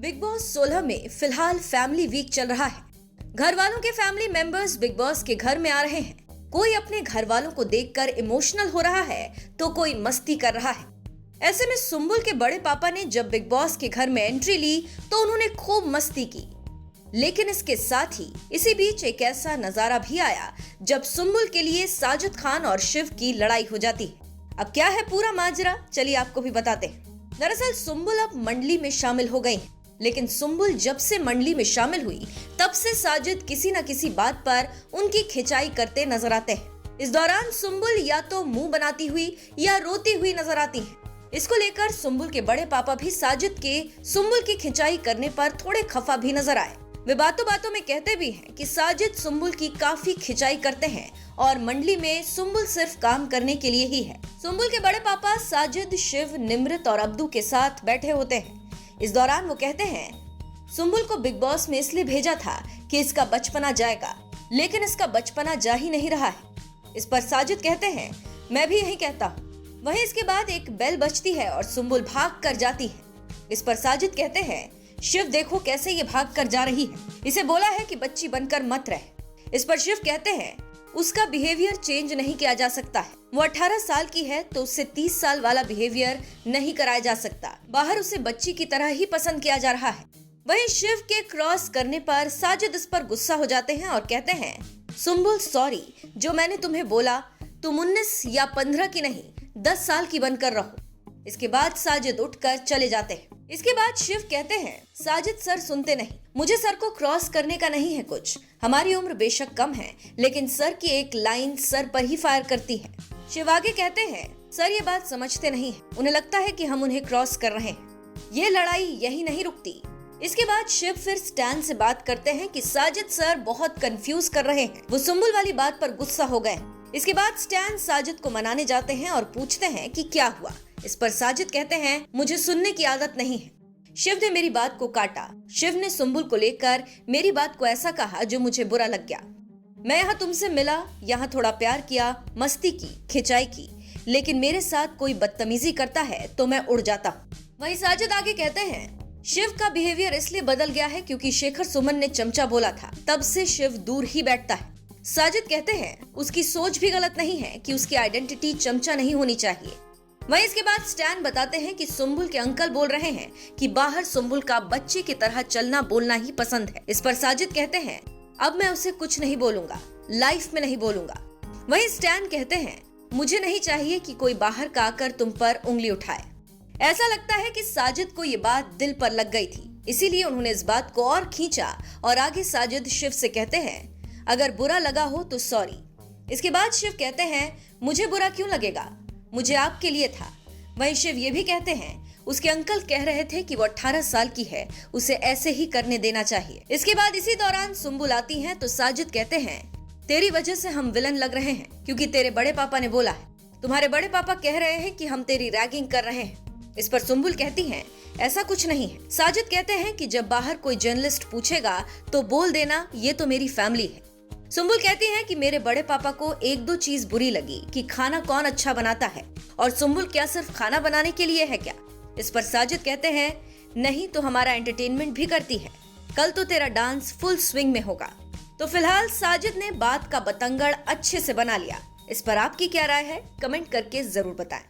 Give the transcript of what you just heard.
Big boss 16 में फिलहाल family week चल रहा है। घर वालों के फैमिली मेंबर्स बिग बॉस के घर में आ रहे हैं। कोई अपने घर वालों को देखकर इमोशनल हो रहा है तो कोई मस्ती कर रहा है। ऐसे में सुम्बुल के बड़े पापा ने जब बिग बॉस के घर में एंट्री ली तो उन्होंने खूब मस्ती की। लेकिन इसके साथ ही इसी बीच एक ऐसा नजारा भी आया जब सुम्बुल के लिए साजिद खान और शिव की लड़ाई हो जाती है। अब क्या है पूरा माजरा, चलिए आपको भी बताते हैं। दरअसल सुम्बुल अब मंडली में शामिल हो गई है, लेकिन सुम्बुल जब से मंडली में शामिल हुई तब से साजिद किसी न किसी बात पर उनकी खिंचाई करते नजर आते हैं। इस दौरान सुम्बुल या तो मुंह बनाती हुई या रोती हुई नजर आती है। इसको लेकर सुम्बुल के बड़े पापा भी साजिद के सुम्बुल की खिंचाई करने पर थोड़े खफा भी नजर आए। वे बातों बातों में कहते भी हैं कि साजिद सुम्बुल की काफी खिंचाई करते हैं और मंडली में सुम्बुल सिर्फ काम करने के लिए ही है। सुम्बुल के बड़े पापा साजिद, शिव, निमृत और अब्दू के साथ बैठे होते हैं। इस दौरान वो कहते हैं सुम्बुल को बिग बॉस में इसलिए भेजा था कि इसका बचपना जाएगा, लेकिन इसका बचपना जा ही नहीं रहा है। इस पर साजिद कहते हैं मैं भी यही कहता हूँ। वहीं इसके बाद एक बेल बजती है और सुम्बुल भाग कर जाती है। इस पर साजिद कहते हैं शिव देखो कैसे ये भाग कर जा रही है, इसे बोला है कि बच्ची बनकर मत रहे। इस पर शिव कहते हैं उसका बिहेवियर चेंज नहीं किया जा सकता है। वो 18 साल की है तो उससे 30 साल वाला बिहेवियर नहीं कराया जा सकता। बाहर उसे बच्ची की तरह ही पसंद किया जा रहा है। वहीं शिव के क्रॉस करने पर साजिद इस पर गुस्सा हो जाते हैं और कहते हैं सुम्बुल सॉरी, जो मैंने तुम्हें बोला तुम 19 या 15 की नहीं 10 साल की बनकर रहो। इसके बाद साजिद उठकर चले जाते हैं। इसके बाद शिव कहते हैं साजिद सर सुनते नहीं, मुझे सर को क्रॉस करने का नहीं है कुछ। हमारी उम्र बेशक कम है, लेकिन सर की एक लाइन सर पर ही फायर करती है। शिव आगे कहते हैं सर ये बात समझते नहीं है, उन्हें लगता है कि हम उन्हें क्रॉस कर रहे हैं। ये लड़ाई यही नहीं रुकती। इसके बाद शिव फिर स्टैन से बात करते हैं कि साजिद सर बहुत कंफ्यूज कर रहे हैं। वो सुम्बुल वाली बात पर गुस्सा हो गए। इसके बाद स्टैन साजिद को मनाने जाते हैं और पूछते हैं कि क्या हुआ। इस पर साजिद कहते हैं मुझे सुनने की आदत नहीं है। शिव ने मेरी बात को काटा। शिव ने सुम्बुल को लेकर मेरी बात को ऐसा कहा जो मुझे बुरा लग गया। मैं यहाँ तुमसे मिला, यहाँ थोड़ा प्यार किया, मस्ती की, खिंचाई की, लेकिन मेरे साथ कोई बदतमीजी करता है तो मैं उड़ जाता हूँ। वहीं साजिद आगे कहते हैं शिव का बिहेवियर इसलिए बदल गया है क्योंकि शेखर सुमन ने चमचा बोला था, तब से शिव दूर ही बैठता है। साजिद कहते हैं उसकी सोच भी गलत नहीं है कि उसकी आइडेंटिटी चमचा नहीं होनी चाहिए। वहीं इसके बाद स्टैन बताते हैं कि सुम्बुल के अंकल बोल रहे हैं कि बाहर सुम्बुल का बच्चे की तरह चलना बोलना ही पसंद है। इस पर साजिद कहते हैं अब मैं उसे कुछ नहीं बोलूंगा, लाइफ में नहीं बोलूंगा। वहीं स्टैन कहते हैं मुझे नहीं चाहिए कि कोई बाहर का आकर तुम पर उंगली उठाए। ऐसा लगता है कि साजिद को ये बात दिल पर लग गई थी, इसीलिए उन्होंने इस बात को और खींचा। और आगे साजिद शिव से कहते हैं अगर बुरा लगा हो तो सॉरी। इसके बाद शिव कहते हैं मुझे बुरा क्यों लगेगा, मुझे आपके लिए था। वहीं शिव ये भी कहते हैं उसके अंकल कह रहे थे कि वो 18 साल की है, उसे ऐसे ही करने देना चाहिए। इसके बाद इसी दौरान सुम्बुल आती हैं तो साजिद कहते हैं तेरी वजह से हम विलन लग रहे हैं क्योंकि तेरे बड़े पापा ने बोला है। तुम्हारे बड़े पापा कह रहे हैं कि हम तेरी रैगिंग कर रहे हैं। इस पर सुम्बुल कहती हैं ऐसा कुछ नहीं है। साजिद कहते हैं कि जब बाहर कोई जर्नलिस्ट पूछेगा तो बोल देना ये तो मेरी फैमिली है। सुम्बुल कहती हैं कि मेरे बड़े पापा को एक दो चीज बुरी लगी कि खाना कौन अच्छा बनाता है, और सुम्बुल क्या सिर्फ खाना बनाने के लिए है क्या। इस पर साजिद कहते हैं नहीं तो हमारा एंटरटेनमेंट भी करती है, कल तो तेरा डांस फुल स्विंग में होगा। तो फिलहाल साजिद ने बात का बतंगड़ अच्छे से बना लिया। इस पर आपकी क्या राय है, कमेंट करके जरूर बताएं।